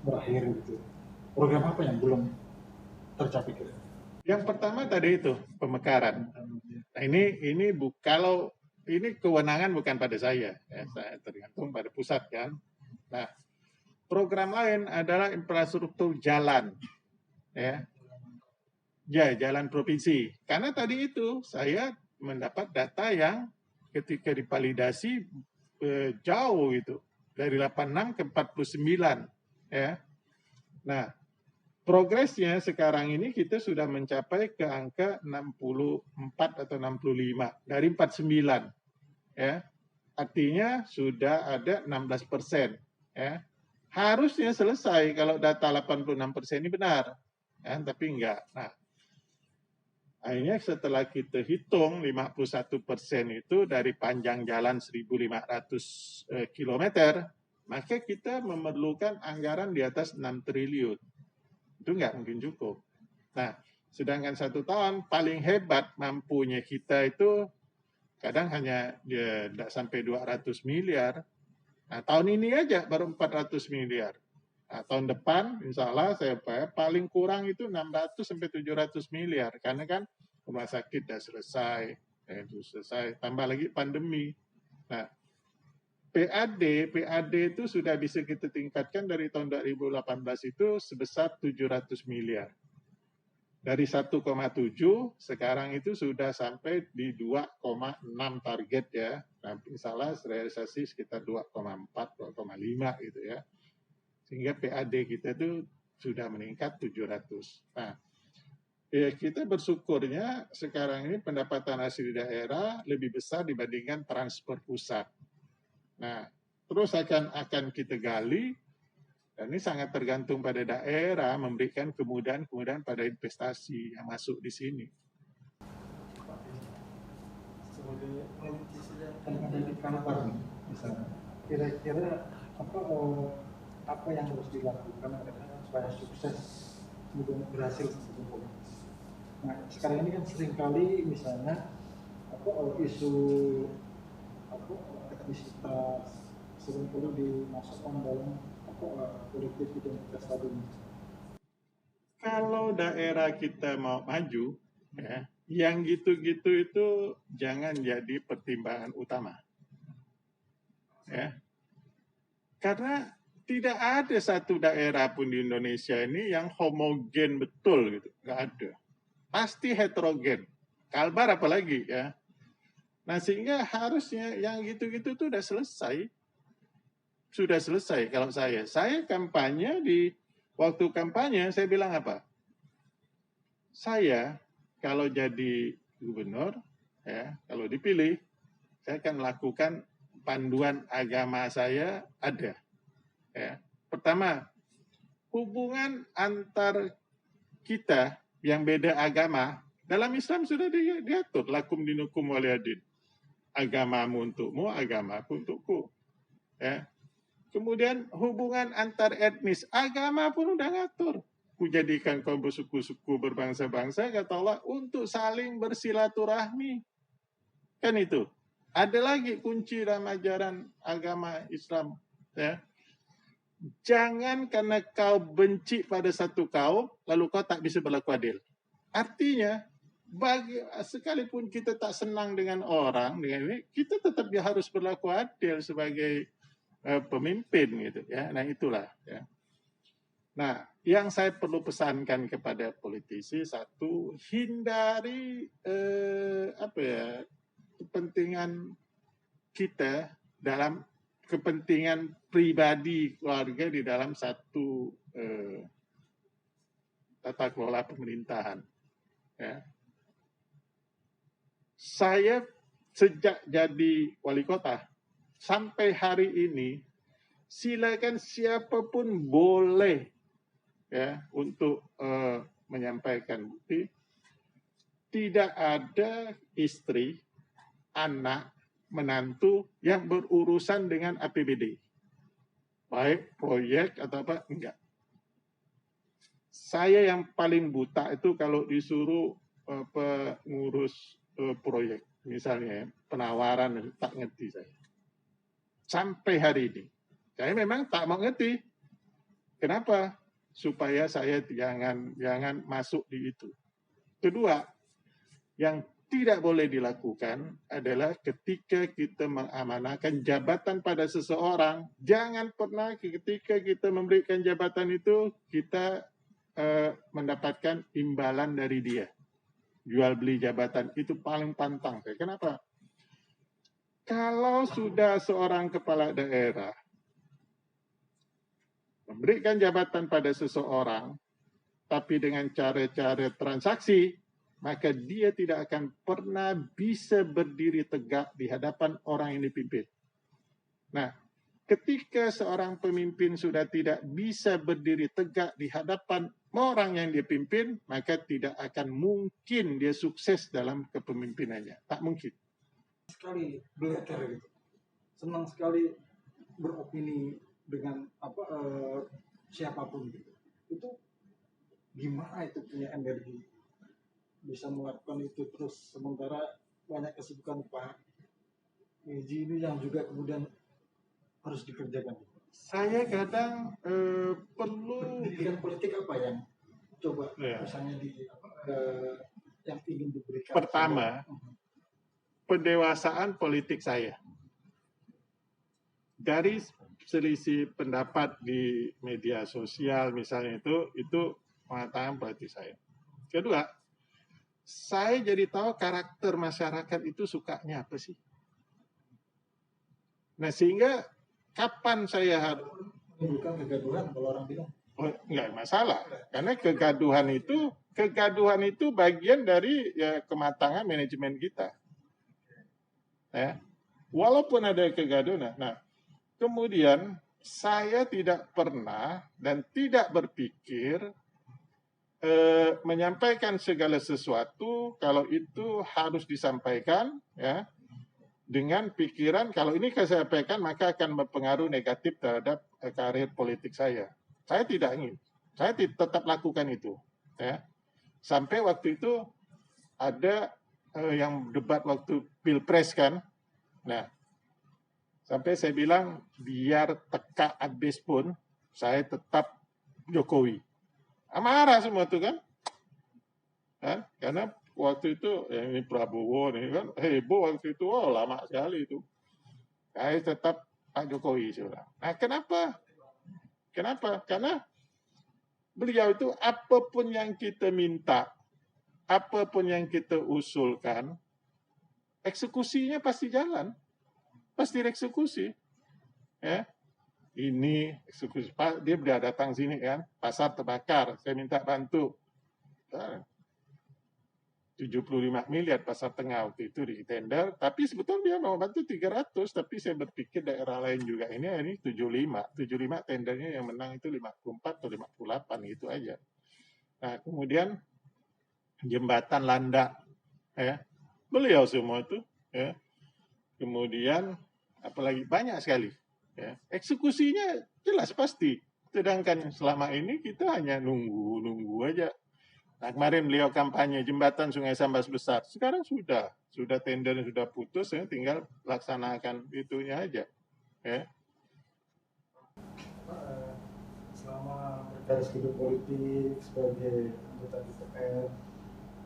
B: berakhir gitu. Program apa yang belum tercapai?
A: Yang pertama tadi itu pemekaran. Nah, ini kalau ini kewenangan bukan pada saya, ya, saya tergantung pada pusat kan. Nah, program lain adalah infrastruktur jalan, ya, jalan provinsi. Karena tadi itu saya mendapat data yang ketika divalidasi jauh itu dari 86 ke 49, ya. Nah, progresnya sekarang ini kita sudah mencapai ke angka 64 atau 65 dari 49, ya. Artinya sudah ada 16%, ya. Harusnya selesai kalau data 86% ini benar, ya, tapi enggak. Nah, akhirnya setelah kita hitung 51% itu dari panjang jalan 1.500 km, maka kita memerlukan anggaran di atas 6 triliun. Itu nggak mungkin cukup. Nah, sedangkan 1 tahun paling hebat mampunya kita itu kadang hanya dia tidak sampai 200 miliar. Nah, tahun ini aja baru 400 miliar. Nah, tahun depan insya Allah saya paling kurang itu 600 sampai 700 miliar. Karena kan rumah sakit sudah selesai, tambah lagi pandemi. Nah, PAD itu sudah bisa kita tingkatkan dari tahun 2018 itu sebesar 700 miliar. Dari 1,7 sekarang itu sudah sampai di 2,6 target ya. Nah, misalnya realisasi sekitar 2,4, 2,5 gitu ya. Sehingga PAD kita itu sudah meningkat 700. Nah, ya kita bersyukurnya sekarang ini pendapatan asli daerah lebih besar dibandingkan transfer pusat. Nah, terus akan kita gali. Dan ini sangat tergantung pada daerah memberikan kemudahan-kemudahan pada investasi yang masuk di sini.
B: Sebagai politisi yang ada di kantor misalnya, kira-kira apa yang harus dilakukan supaya sukses kemudian berhasil sebagai politisi? Nah, sekarang ini kan seringkali misalnya isu etnisitas sering perlu dimasukkan dalam politik identitas tadi.
A: Kalau daerah kita mau maju, ya, yang gitu-gitu itu jangan jadi pertimbangan utama. Ya. Karena tidak ada satu daerah pun di Indonesia ini yang homogen betul gitu, nggak ada. Pasti heterogen. Kalbar apalagi ya. Nah sehingga harusnya yang gitu-gitu tuh udah selesai. Sudah selesai kalau saya. Saya kampanye waktu kampanye saya bilang apa? Saya kalau jadi gubernur, ya, kalau dipilih, saya akan melakukan panduan agama saya ada. Ya. Pertama, hubungan antar kita yang beda agama dalam Islam sudah diatur lakum dinukum waliyadin. Agamamu untukmu, agamaku untukku. Ya. Kemudian hubungan antar etnis, agama pun udah ngatur. Kujadikan kaum bersuku-suku berbangsa-bangsa, kata Allah, untuk saling bersilaturahmi. Kan itu. Ada lagi kunci dalam ajaran agama Islam. Ya. Jangan karena kau benci pada satu kaum, lalu kau tak bisa berlaku adil. Artinya, sekalipun kita tak senang dengan orang, kita tetap harus berlaku adil sebagai pemimpin gitu ya. Nah itulah ya. Nah, yang saya perlu pesankan kepada politisi, satu, hindari kepentingan kita dalam kepentingan pribadi keluarga di dalam satu tata kelola pemerintahan. Ya. Saya sejak jadi wali kota sampai hari ini, silakan siapapun boleh ya untuk menyampaikan bukti. Tidak ada istri, anak, menantu yang berurusan dengan APBD. Baik proyek atau apa, enggak. Saya yang paling buta itu kalau disuruh pengurus proyek. Misalnya penawaran, tak ngerti saya. Sampai hari ini. Saya memang tak mau ngerti. Kenapa? Supaya saya jangan masuk di itu. Kedua, yang tidak boleh dilakukan adalah ketika kita mengamanahkan jabatan pada seseorang, jangan pernah ketika kita memberikan jabatan itu, kita mendapatkan imbalan dari dia. Jual beli jabatan itu paling pantang. Kenapa? Kalau sudah seorang kepala daerah memberikan jabatan pada seseorang, tapi dengan cara-cara transaksi, maka dia tidak akan pernah bisa berdiri tegak di hadapan orang yang dipimpin. Nah, ketika seorang pemimpin sudah tidak bisa berdiri tegak di hadapan orang yang dia pimpin, maka tidak akan mungkin dia sukses dalam kepemimpinannya. Tak mungkin.
B: Sekali belajar gitu, senang sekali beropini dengan siapapun gitu. Itu gimana itu punya energi bisa melakukan itu terus sementara banyak kesibukan Pak Eji ini yang juga kemudian harus dikerjakan.
A: Saya kadang perlu
B: Pendidikan politik apa yang coba
A: ya,
B: misalnya yang ingin diberikan?
A: pertama pendewasaan politik saya dari selisih pendapat di media sosial misalnya itu mengatakan politik saya. Kedua, saya jadi tahu karakter masyarakat itu sukanya apa sih. Nah sehingga kapan saya harus
B: menimbulkan kegaduhan kalau orang bilang.
A: Oh, nggak masalah, karena kegaduhan itu bagian dari ya, kematangan manajemen kita. Ya. Walaupun ada kegaduhan, nah kemudian saya tidak pernah dan tidak berpikir menyampaikan segala sesuatu kalau itu harus disampaikan ya dengan pikiran kalau ini saya sampaikan maka akan berpengaruh negatif terhadap karir politik saya. Saya tidak ingin. Saya tetap lakukan itu. Ya. Sampai waktu itu ada yang debat waktu Pilpres kan. Nah, sampai saya bilang biar teka habis pun saya tetap Jokowi. Marah semua itu kan. Karena waktu itu ini Prabowo nih kan heboh waktu itu, lama sekali itu. Saya tetap Pak Jokowi sudah. Nah, kenapa? Karena beliau itu apapun yang kita minta, apapun yang kita usulkan, eksekusinya pasti jalan, pasti eksekusi. Ya, ini eksekusi. Pak, dia sudah datang sini kan, pasar terbakar, saya minta bantu. 75 miliar pasar tengah waktu itu di tender, tapi sebetulnya dia mau bantu 300, tapi saya berpikir daerah lain juga ini 75 tendernya yang menang itu 54 atau 58 gitu aja. Nah kemudian jembatan Landak ya beliau semua itu ya, kemudian apalagi banyak sekali ya, eksekusinya jelas pasti, sedangkan selama ini kita hanya nunggu aja. Nah, kemarin beliau kampanye jembatan Sungai Sambas besar. Sekarang sudah tender sudah putus, ya, tinggal laksanakan itunya aja. Ya.
B: Selama berkarir hidup politik sebagai anggota DPR,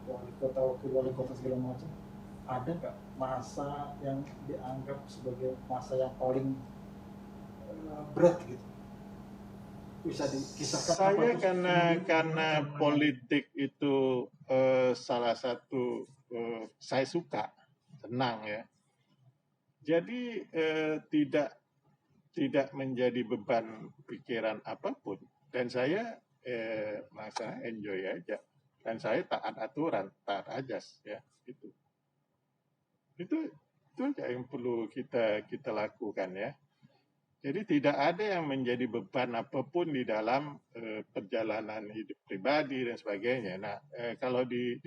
B: wali kota, wakil wali kota segala macam, ada nggak masa yang dianggap sebagai masa yang paling berat gitu? Bisa dikisahkan?
A: Saya karena politik itu salah satu saya suka, senang ya. Jadi tidak menjadi beban pikiran apapun, dan saya merasa enjoy aja, dan saya taat aturan, taat ajas ya itu aja yang perlu kita lakukan ya. Jadi tidak ada yang menjadi beban apapun di dalam perjalanan hidup pribadi dan sebagainya. Nah, kalau di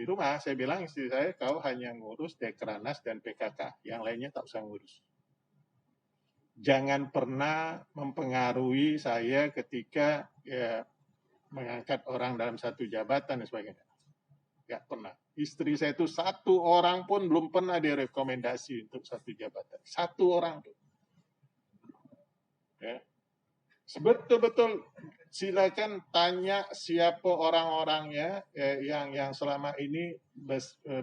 A: rumah saya bilang istri saya, kau hanya ngurus Dekranas dan PKK, yang lainnya tak usah ngurus. Jangan pernah mempengaruhi saya ketika ya, mengangkat orang dalam satu jabatan dan sebagainya. Gak pernah. Istri saya itu satu orang pun belum pernah direkomendasi untuk satu jabatan. Satu orang tuh. Ya. Betul-betul silakan tanya siapa orang-orangnya yang selama ini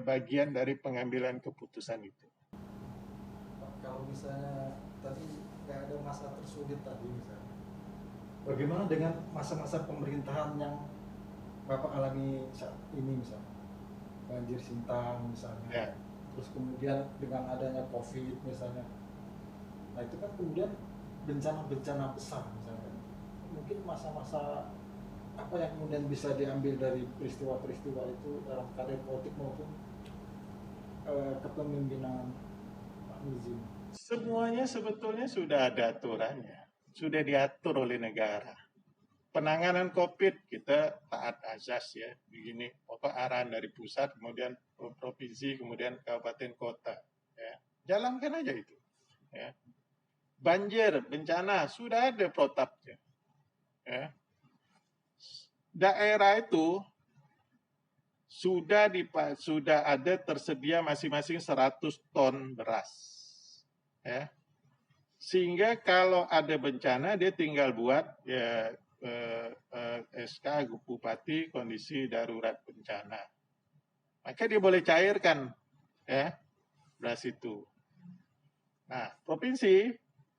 A: bagian dari pengambilan keputusan itu.
B: Kalau misalnya tadi nggak ada masa tersulit tadi misalnya, bagaimana dengan masa-masa pemerintahan yang Bapak alami saat ini misalnya, banjir Sintang misalnya, ya. Terus kemudian dengan adanya COVID misalnya, nah itu kan kemudian bencana-bencana besar misalnya, mungkin masa-masa apa yang kemudian bisa diambil dari peristiwa-peristiwa itu dalam karir politik maupun kepemimpinan Pak Nizam?
A: Semuanya sebetulnya sudah ada aturannya, sudah diatur oleh negara. Penanganan COVID kita taat azas ya, begini arahan dari pusat, kemudian provinsi, kemudian kabupaten kota. Ya. Jalankan aja itu. Ya. Banjir, bencana, sudah ada protapnya. Ya. daerah itu sudah ada tersedia masing-masing 100 ton beras. Ya. Sehingga kalau ada bencana dia tinggal buat ya SK Bupati kondisi darurat bencana. Maka dia boleh cairkan ya beras itu. Nah, provinsi,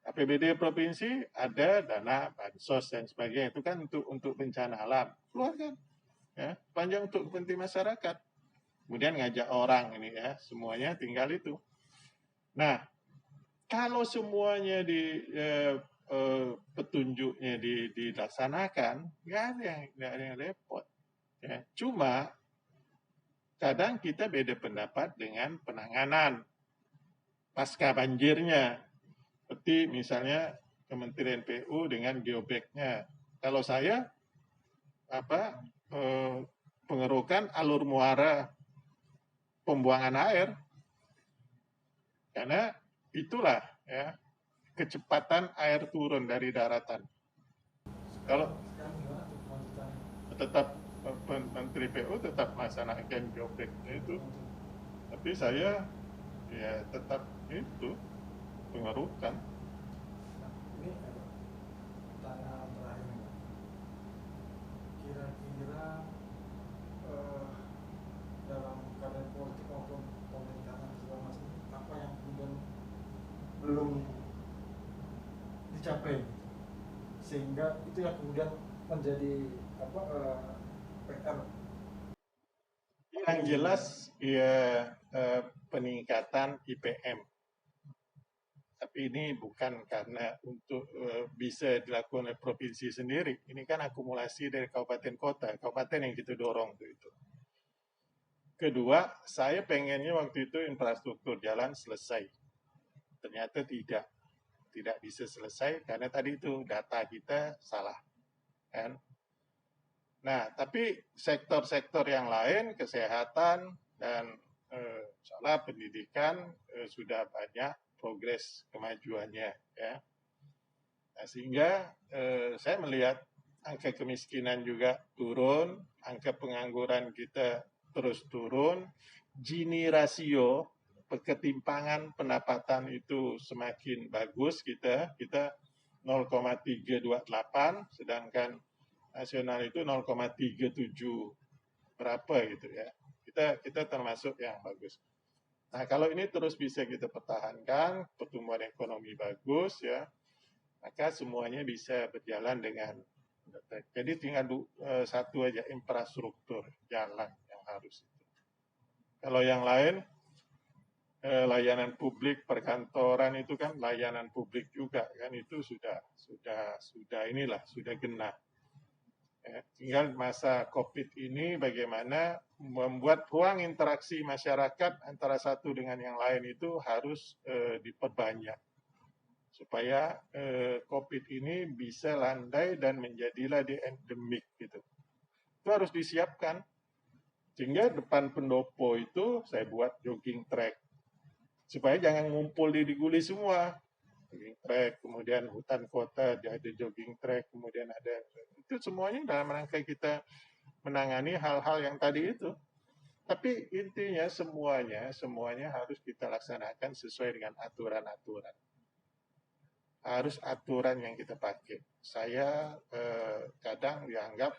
A: APBD provinsi ada dana bansos dan sebagainya, itu kan untuk bencana alam. Keluarkan ya, panjang untuk kepentingan masyarakat. Kemudian ngajak orang ini ya, semuanya tinggal itu. Nah, kalau semuanya petunjuknya dilaksanakan, nggak ada yang repot. Ya. Cuma kadang kita beda pendapat dengan penanganan pasca banjirnya. Seperti misalnya Kementerian PU dengan geobeknya. Kalau saya pengerukan alur muara pembuangan air, karena itulah ya kecepatan air turun dari daratan. Kalau tetap Menteri PU tetap melaksanakan geobeknya itu, tapi saya ya tetap itu pengerukan.
B: Ini pertanyaan terakhir, kira-kira dalam karir politik maupun pemerintahan segala macam apa yang kemudian belum dicapai sehingga itu yang kemudian menjadi PR?
A: Yang jelas ya peningkatan IPM. Tapi ini bukan karena untuk bisa dilakukan oleh provinsi sendiri. Ini kan akumulasi dari kabupaten kota, kabupaten yang kita dorong itu. Kedua, saya pengennya waktu itu infrastruktur jalan selesai. Ternyata tidak bisa selesai karena tadi itu data kita salah, kan? Nah, tapi sektor-sektor yang lain, kesehatan dan salah pendidikan sudah banyak progres kemajuannya, ya. Nah, sehingga saya melihat angka kemiskinan juga turun, angka pengangguran kita terus turun, Gini rasio ketimpangan pendapatan itu semakin bagus kita 0,328 sedangkan nasional itu 0,37 berapa gitu ya. Kita termasuk yang bagus. Nah, kalau ini terus bisa kita pertahankan, pertumbuhan ekonomi bagus ya, maka semuanya bisa berjalan dengan jadi tinggal satu aja, infrastruktur jalan yang harus itu. Kalau yang lain layanan publik perkantoran itu kan layanan publik juga kan, itu sudah genah. Ya, tinggal masa COVID ini bagaimana membuat ruang interaksi masyarakat antara satu dengan yang lain itu harus diperbanyak supaya COVID ini bisa landai dan menjadilah endemik gitu. Itu harus disiapkan. Sehingga depan pendopo itu saya buat jogging track supaya jangan ngumpul di Guli semua. Jogging track, kemudian hutan kota ada jogging track, kemudian ada itu semuanya dalam rangka kita menangani hal-hal yang tadi itu. Tapi intinya semuanya harus kita laksanakan sesuai dengan aturan-aturan. Harus aturan yang kita pakai. Saya kadang dianggap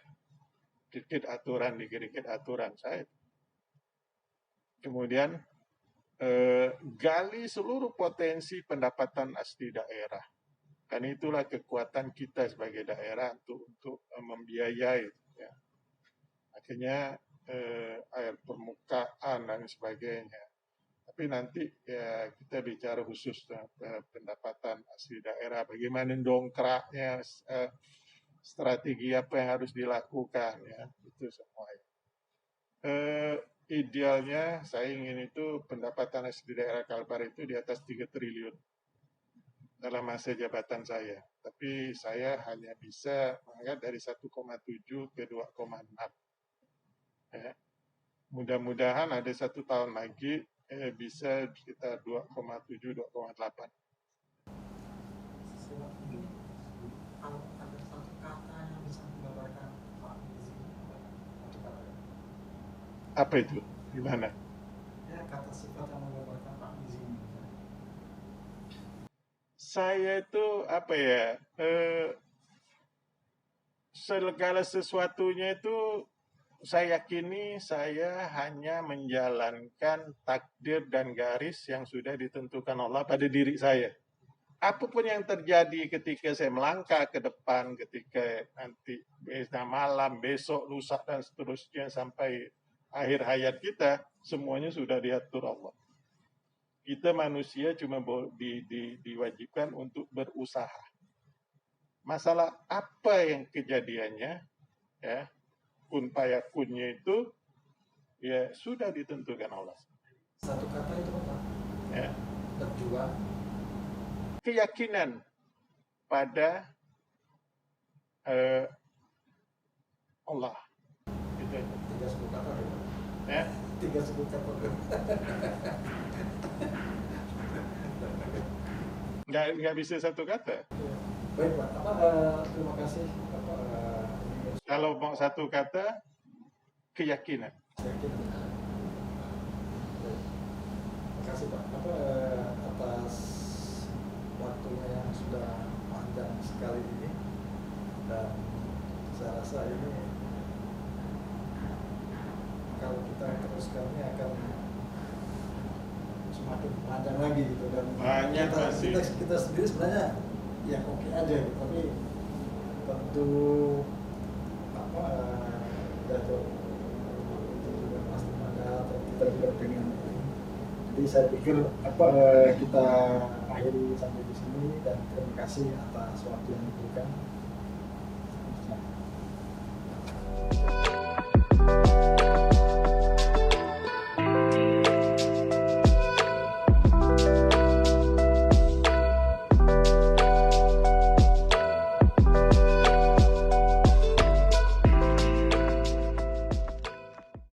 A: dikit aturan saya. Kemudian gali seluruh potensi pendapatan asli daerah. Dan itulah kekuatan kita sebagai daerah untuk membiayai. Ya. Akhirnya air permukaan dan sebagainya. Tapi nanti ya kita bicara khusus pendapatan asli daerah. Bagaimana dongkraknya, strategi apa yang harus dilakukan, ya itu semuanya. Idealnya saya ingin itu pendapatan asli daerah Kalbar itu di atas 3 triliun dalam masa jabatan saya. Tapi saya hanya bisa mengangkat dari 1,7 ke 2,6. Ya. Mudah-mudahan ada 1 tahun lagi bisa sekitar 2,7, 2,8.
B: Ada satu kata yang bisa menggambarkan Pak Gizi
A: Apa itu? Gimana?
B: Ya, kata sifat yang menggambarkan Pak di sini.
A: Saya itu apa ya? Segala sesuatunya itu saya yakini saya hanya menjalankan takdir dan garis yang sudah ditentukan Allah pada diri saya. Apapun yang terjadi ketika saya melangkah ke depan, ketika nanti malam, besok, lusa, dan seterusnya sampai akhir hayat kita, semuanya sudah diatur Allah. Kita manusia cuma diwajibkan untuk berusaha. Masalah apa yang kejadiannya, ya, kun payakunnya itu, ya sudah ditentukan Allah.
B: Satu kata itu apa?
A: Ya.
B: Berjuang.
A: Keyakinan pada Allah. Gitu.
B: 3 suku kata gitu.
A: Ya.
B: 3 suku kata.
A: Nggak bisa satu kata.
B: Baik Pak, terima kasih.
A: Kalau mau satu kata, keyakinan.
B: Terima kasih Pak. Atas waktunya yang sudah panjang sekali ini, dan saya rasa ini kalau kita teruskan ini akan semakin panjang lagi gitu, dan
A: Banyak
B: kita sendiri sebenarnya ya oke aja gitu, tapi tentu jatuh itu juga pasti ada, dan kita juga pengen. Jadi saya pikir kita akhiri sampai di sini, dan terima kasih atas waktu yang diberikan.